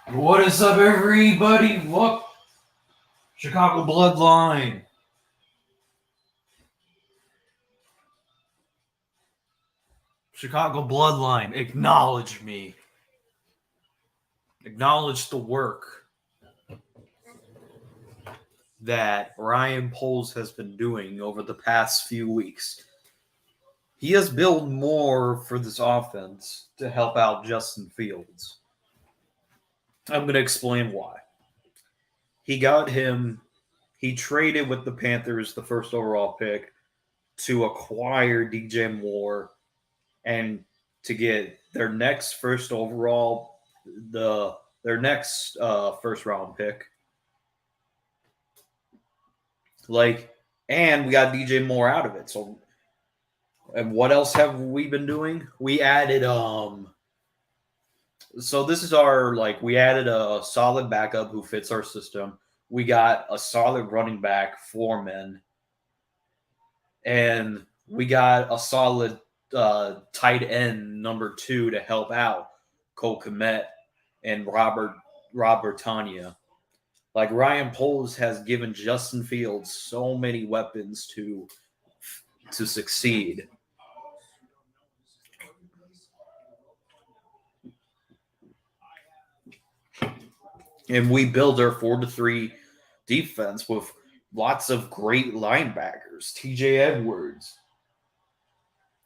What is up, everybody? What? Chicago Bloodline. Chicago Bloodline, acknowledge me. Acknowledge the work that Ryan Poles has been doing over the past few weeks. He has built more for this offense to help out Justin Fields. I'm going to explain why. He traded with the Panthers the first overall pick to acquire DJ Moore and to get their next first overall, their next first round pick. And we got DJ Moore out of it. So, and what else have we been doing? We added So this is we added a solid backup who fits our system. We got a solid running back, Foreman, and we got a solid tight end number 2 to help out Cole Kmet and Robert Tanya. Like Ryan Poles has given Justin Fields so many weapons to succeed. And we build our 4-3 defense with lots of great linebackers. TJ Edwards.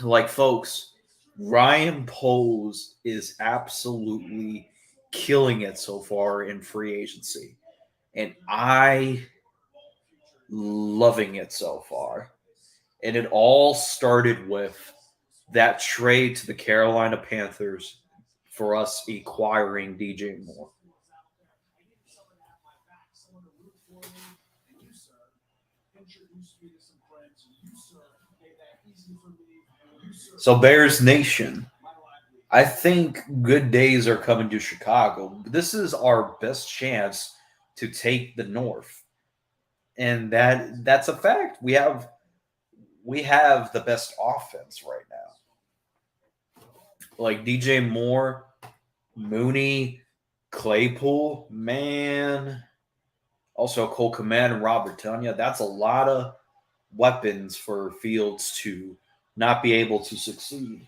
Like, folks, Ryan Poles is absolutely killing it so far in free agency. And I loving it so far. And it all started with that trade to the Carolina Panthers for us acquiring DJ Moore. So, Bears Nation, I think good days are coming to Chicago. This is our best chance to take the North. And that's a fact. We have the best offense right now. Like DJ Moore, Mooney, Claypool, man. Also Cole Kmet and Robert Tanya. That's a lot of weapons for Fields to not be able to succeed.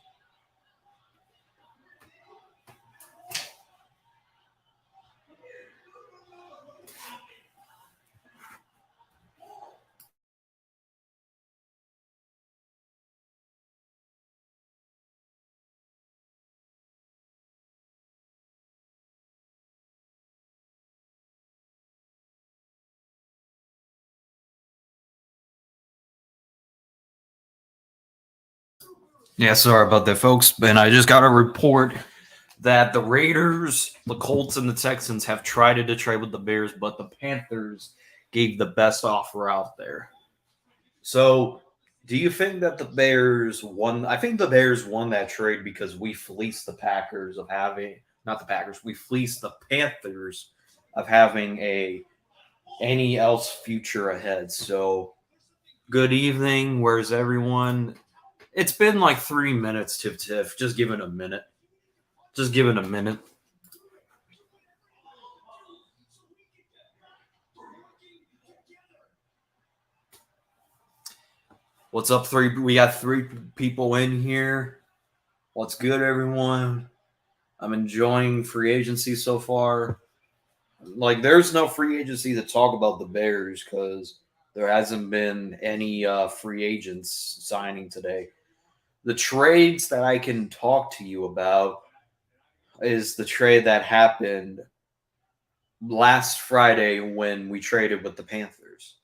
Yeah, sorry about that, folks. And I just got a report that the Raiders, the Colts, and the Texans have tried to trade with the Bears, but the Panthers gave the best offer out there. So, do you think that the Bears won? I think the Bears won that trade because we fleeced the Packers of having not the Packers. We fleeced the Panthers of having any else future ahead. So, good evening. Where's everyone? It's been like 3 minutes, Tiff. Just give it a minute. Just give it a minute. What's up, we got 3 people in here. What's good, everyone? I'm enjoying free agency so far. Like, there's no free agency to talk about the Bears because there hasn't been any free agents signing today. The trades that I can talk to you about is the trade that happened last Friday when we traded with the Panthers.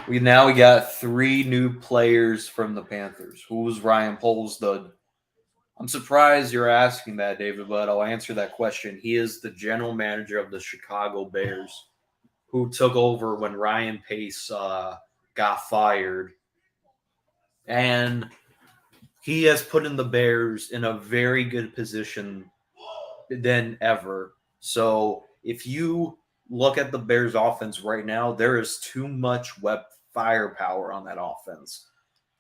We got 3 new players from the Panthers. Who's Ryan Poles? I'm surprised you're asking that, David, but I'll answer that question. He is the general manager of the Chicago Bears, who took over when Ryan Pace got fired. And he has put in the Bears in a very good position than ever. So if you look at the Bears offense right now, there is too much firepower on that offense.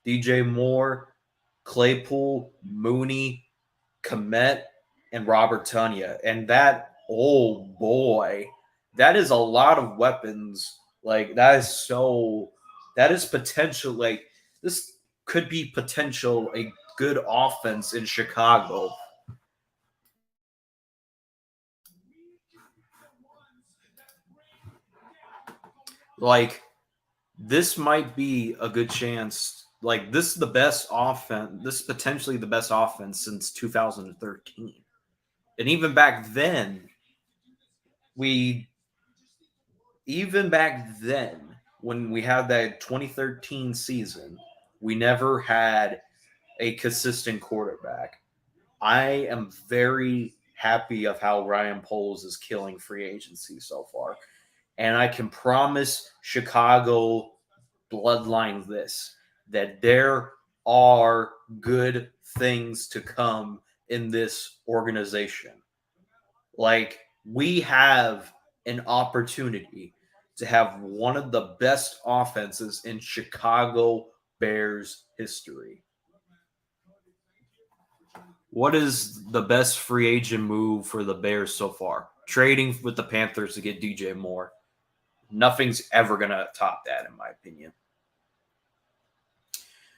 DJ Moore, Claypool, Mooney, Komet, and Robert Tunja. And that, oh boy, that is a lot of weapons. Like, that is potential. Like, this could be potential a good offense in Chicago. Like, this might be a good chance. Like, this is the best offense. This is potentially the best offense since 2013. And even back then, we even back then when we had that 2013 season, we never had a consistent quarterback. I am very happy of how Ryan Poles is killing free agency so far. And I can promise Chicago bloodline this, that there are good things to come in this organization. Like, we have an opportunity to have one of the best offenses in Chicago Bears history. What is the best free agent move for the Bears so far? Trading with the Panthers to get DJ Moore. Nothing's ever going to top that, in my opinion.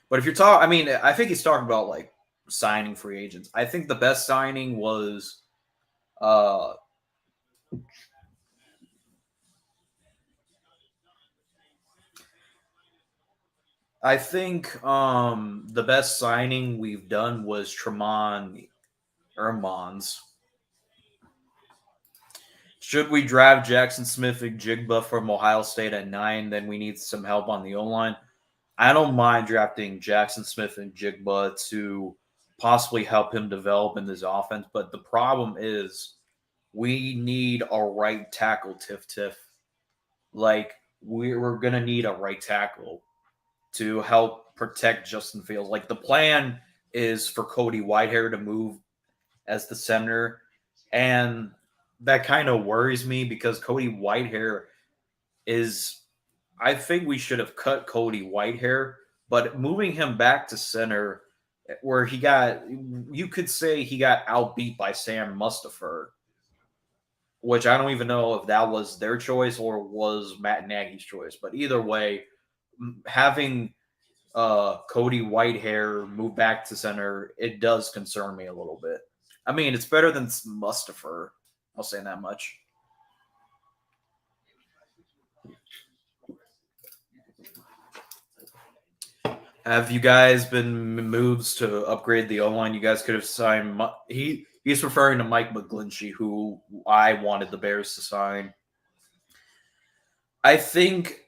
But if you're talking, I mean, I think he's talking about like signing free agents. I think the best signing was I think the best signing we've done was Tremont Irmons. Should we draft Jackson Smith and Jigba from Ohio State at 9? Then we need some help on the O line. I don't mind drafting Jackson Smith and Jigba to possibly help him develop in this offense. But the problem is we need a right tackle, Tiff. Like, we're going to need a right tackle to help protect Justin Fields. Like, the plan is for Cody Whitehair to move as the center. And that kind of worries me because Cody Whitehair is, I think we should have cut Cody Whitehair, but moving him back to center where you could say he got outbeat by Sam Mustipher, which I don't even know if that was their choice or was Matt Nagy's choice. But either way, having Cody Whitehair move back to center, it does concern me a little bit. I mean, it's better than Mustipher. I'll say that much. Have you guys been moves to upgrade the O line? You guys could have signed. He's referring to Mike McGlinchey, who I wanted the Bears to sign. I think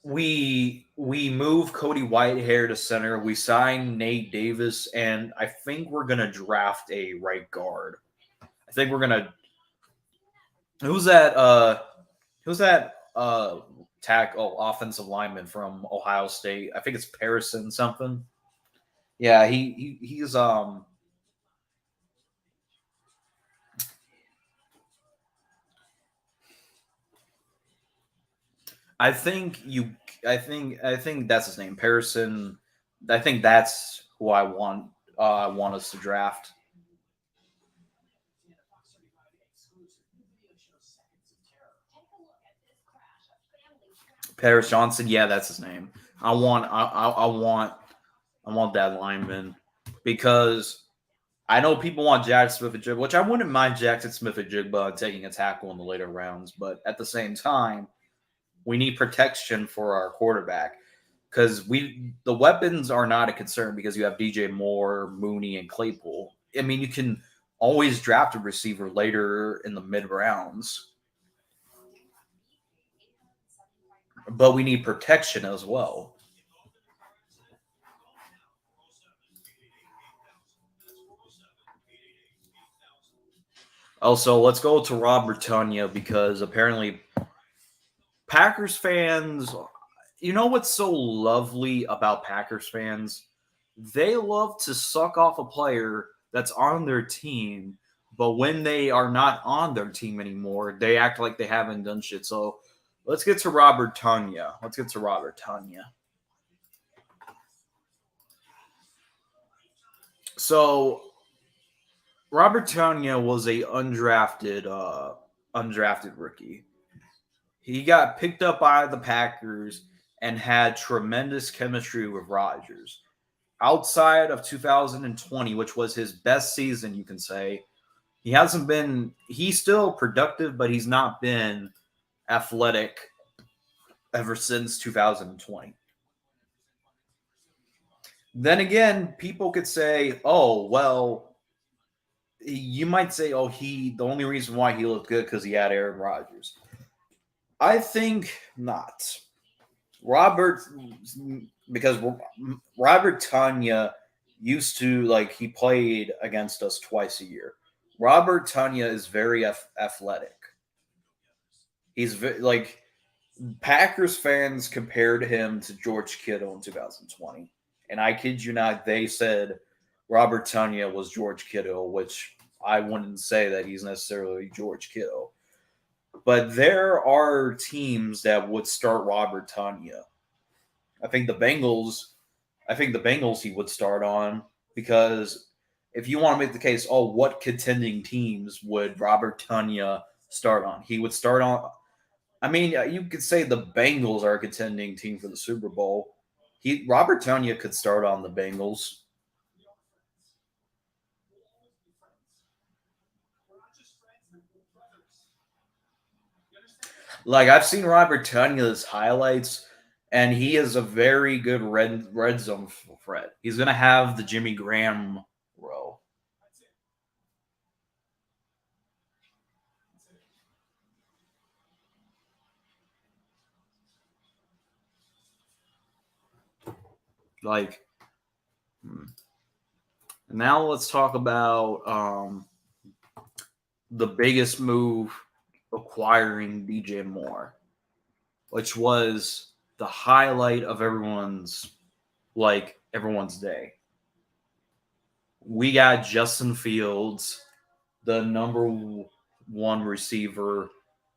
we move Cody Whitehair to center. We sign Nate Davis, and I think we're gonna draft a right guard. I think we're gonna. Who's that? Who's that? Offensive lineman from Ohio State. I think it's Parison something. Yeah, he's I think that's his name, Parison. I think that's who I want us to draft. Paris Johnson, yeah, that's his name. I want that lineman because I know people want Jackson Smith and Jigba, which I wouldn't mind Jackson Smith and Jigba taking a tackle in the later rounds, but at the same time, we need protection for our quarterback because the weapons are not a concern because you have DJ Moore, Mooney, and Claypool. I mean, you can always draft a receiver later in the mid rounds, but we need protection as well. Also, let's go to Robert Tunja because apparently Packers fans, you know what's so lovely about Packers fans? They love to suck off a player that's on their team, but when they are not on their team anymore, they act like they haven't done shit. So Let's get to Robert Tanya. So Robert Tanya was a undrafted rookie. He got picked up by the Packers and had tremendous chemistry with Rodgers. Outside of 2020, which was his best season, you can say, he's still productive, but he's not been athletic ever since 2020. Then again, people could say, oh, well, you might say, oh, the only reason why he looked good because he had Aaron Rodgers. I think not. Robert, because Robert Tanya used to he played against us twice a year. Robert Tanya is very athletic. He's like Packers fans compared him to George Kittle in 2020, and I kid you not, they said Robert Tanya was George Kittle, which I wouldn't say that he's necessarily George Kittle. But there are teams that would start Robert Tanya. I think the Bengals he would start on, because if you want to make the case, oh, what contending teams would Robert Tanya start on? He would start on. I mean, you could say the Bengals are a contending team for the Super Bowl. Robert Tanya could start on the Bengals. Like, I've seen Robert Tanya's highlights, and he is a very good red zone threat. He's gonna have the Jimmy Graham role. Like, now let's talk about the biggest move, acquiring DJ Moore, which was the highlight of everyone's day. We got Justin Fields, the number one receiver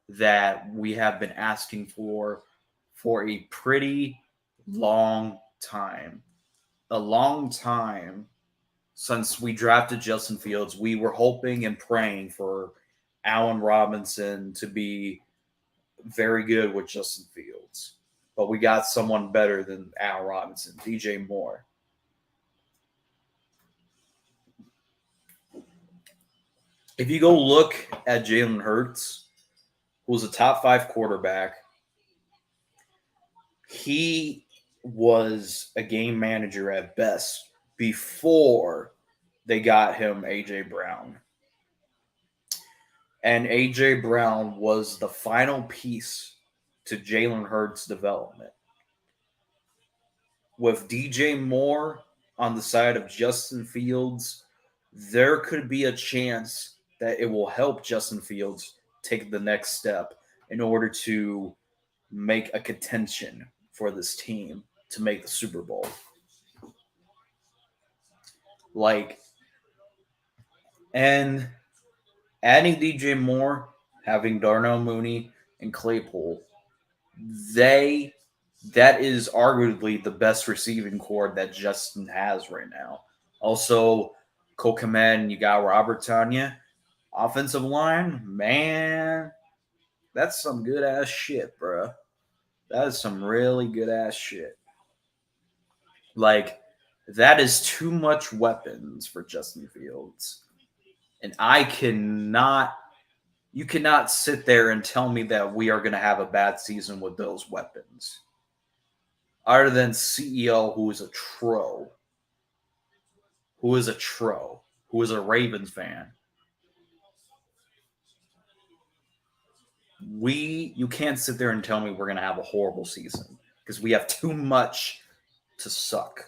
that we have been asking for a pretty long time. A long time since we drafted Justin Fields. We were hoping and praying for Allen Robinson to be very good with Justin Fields. But we got someone better than Allen Robinson, DJ Moore. If you go look at Jalen Hurts, who was a top 5 quarterback, he was a game manager at best before they got him A.J. Brown. And A.J. Brown was the final piece to Jalen Hurts' development. With DJ Moore on the side of Justin Fields, there could be a chance that it will help Justin Fields take the next step in order to make a contention for this team to make the Super Bowl. And adding DJ Moore, having Darnell Mooney and Claypool, that is arguably the best receiving core that Justin has right now. Also, Cole Kmet, you got Robert Tanya. Offensive line, man, that's some good ass shit, bro. That is some really good ass shit. That is too much weapons for Justin Fields. And you cannot sit there and tell me that we are going to have a bad season with those weapons. Other than CEO, who is a Ravens fan. You can't sit there and tell me we're going to have a horrible season, because we have too much to suck.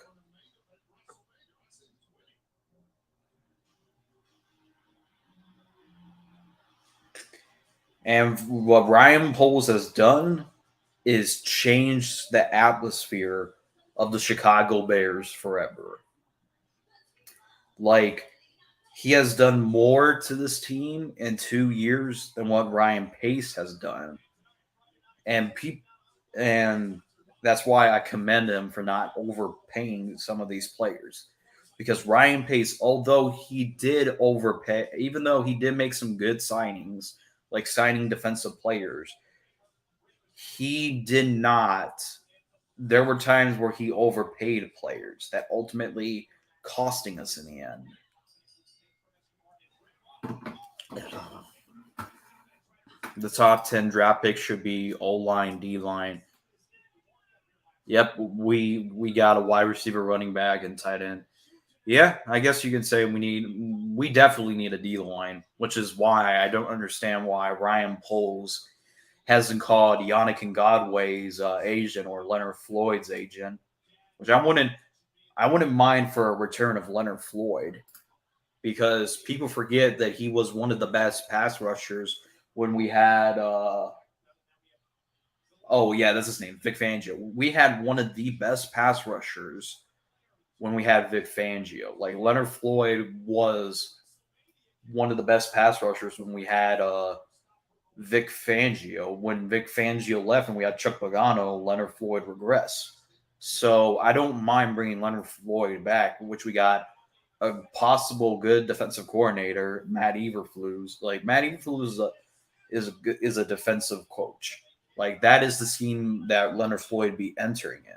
And what Ryan Poles has done is change the atmosphere of the Chicago Bears forever. He has done more to this team in 2 years than what Ryan Pace has done and and that's why I commend him for not overpaying some of these players. Because Ryan Pace, although he did overpay, even though he did make some good signings, like signing defensive players, he did not. There were times where he overpaid players that ultimately costing us in the end. The top 10 draft picks should be O line, D line. Yep, we got a wide receiver, running back, and tight end. Yeah, I guess you can say we definitely need a D line, which is why I don't understand why Ryan Poles hasn't called Yannick Ngakoue's agent or Leonard Floyd's agent, which I wouldn't mind for a return of Leonard Floyd because people forget that he was one of the best pass rushers when we had oh yeah, that's his name, Vic Fangio. We had one of the best pass rushers when we had Vic Fangio. Like Leonard Floyd was one of the best pass rushers when we had Vic Fangio. When Vic Fangio left and we had Chuck Pagano, Leonard Floyd regressed. So I don't mind bringing Leonard Floyd back, which we got a possible good defensive coordinator, Matt Eberflus. Like Matt Eberflus is a defensive coach. Like that is the scheme that Leonard Floyd be entering in.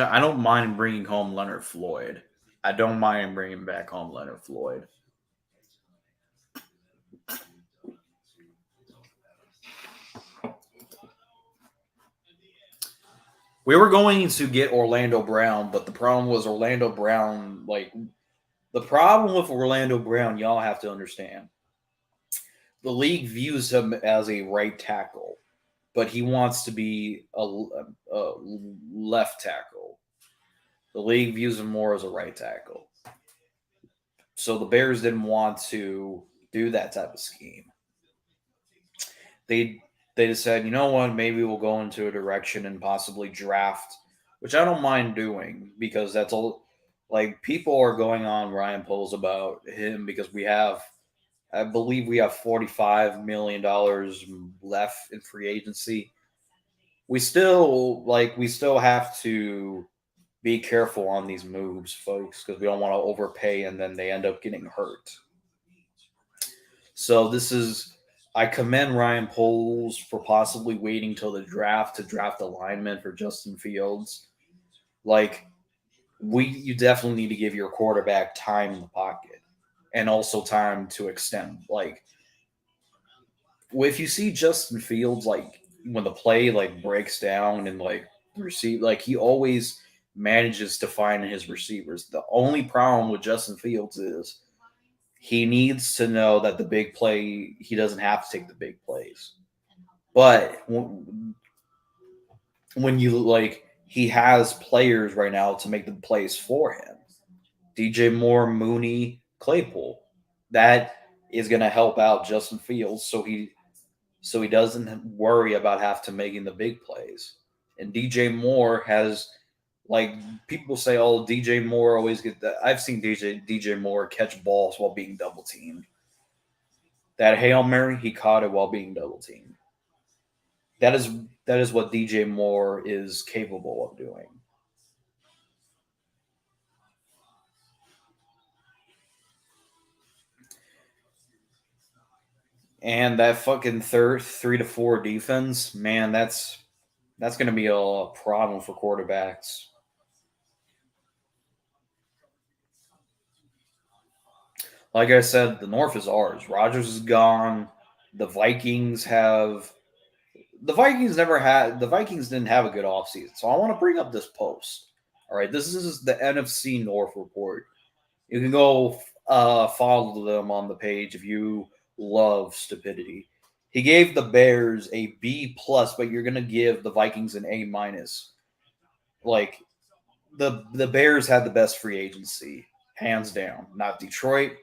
I don't mind bringing home Leonard Floyd. I don't mind bringing back home Leonard Floyd. We were going to get Orlando Brown, but the problem was Orlando Brown. Like the problem with Orlando Brown, y'all have to understand. The league views him as a right tackle, but he wants to be a left tackle. The league views him more as a right tackle. So the Bears didn't want to do that type of scheme. They they just said, you know what, maybe we'll go into a direction and possibly draft, which I don't mind doing because that's all. Like people are going on Ryan Poles about him because I believe we have $45 million left in free agency. We still have to be careful on these moves, folks, because we don't want to overpay and then they end up getting hurt. So this is I commend Ryan Poles for possibly waiting till the draft to draft a lineman for Justin Fields. Like you definitely need to give your quarterback time in the pocket and also time to extend. Like if you see Justin Fields like when the play like breaks down and like receive like he always manages to find his receivers. The only problem with Justin Fields is he needs to know that the big play he doesn't have to take the big plays. But when you like he has players right now to make the plays for him. DJ Moore, Mooney, Claypool. That is going to help out Justin Fields so he doesn't worry about have to making the big plays. And DJ Moore has like people say, oh, DJ Moore always get that. I've seen DJ Moore catch balls while being double teamed. That Hail Mary, he caught it while being double teamed. That is that is what DJ Moore is capable of doing. And that fucking third 3 to 4 defense, man, that's going to be a problem for quarterbacks. Like I said, the North is ours. Rodgers is gone. The Vikings have the Vikings didn't have a good offseason. So I want to bring up this post. All right, this is the NFC North report. You can go follow them on the page if you love stupidity. He gave the Bears a B plus, but you're gonna give the Vikings an A minus. Like the Bears had the best free agency, hands down. Not Detroit,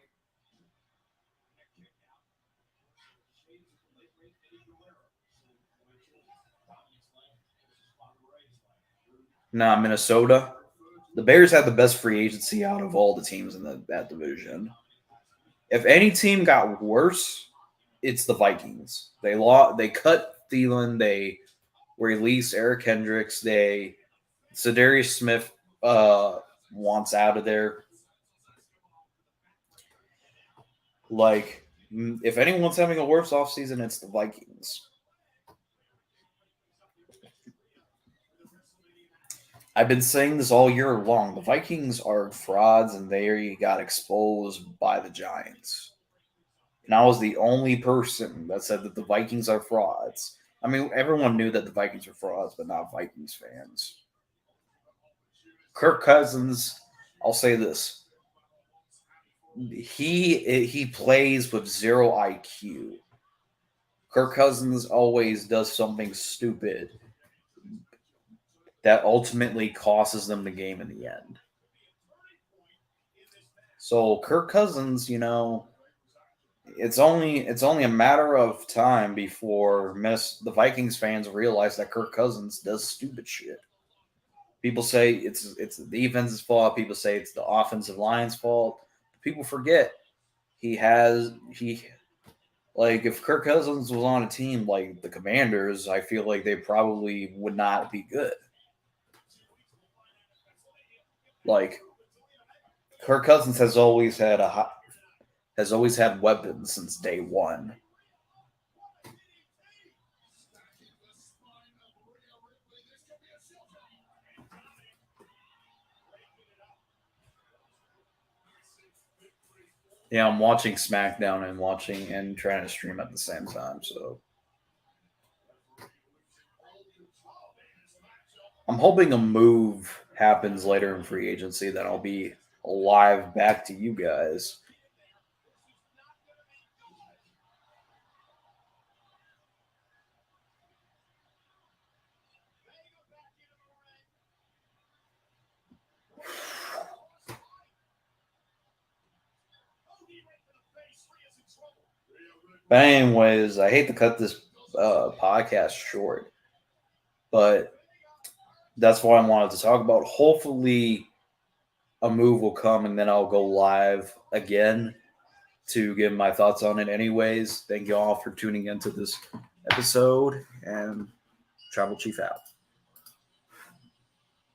not Minnesota. The Bears had the best free agency out of all the teams in that division. If any team got worse, it's the Vikings. They cut Thielen. They released Eric Hendricks. Zadarius Smith wants out of there. Like, if anyone's having a worse offseason, it's the Vikings. I've been saying this all year long. The Vikings are frauds, and they got exposed by the Giants. And I was the only person that said that the Vikings are frauds. I mean, everyone knew that the Vikings were frauds, but not Vikings fans. Kirk Cousins, I'll say this. He plays with zero IQ. Kirk Cousins always does something stupid that ultimately costs them the game in the end. So Kirk Cousins, it's only a matter of time before the Vikings fans realize that Kirk Cousins does stupid shit. People say it's the defense's fault. People say it's the offensive line's fault. People forget like if Kirk Cousins was on a team like the Commanders, I feel like they probably would not be good. Like Kirk Cousins has always had weapons since day one. Yeah, I'm watching SmackDown and trying to stream at the same time. So I'm hoping a move happens later in free agency that I'll be live back to you guys. But anyways, I hate to cut this podcast short, but that's what I wanted to talk about. Hopefully, a move will come, and then I'll go live again to give my thoughts on it. Anyways, thank you all for tuning into this episode, and Tribal Chief out.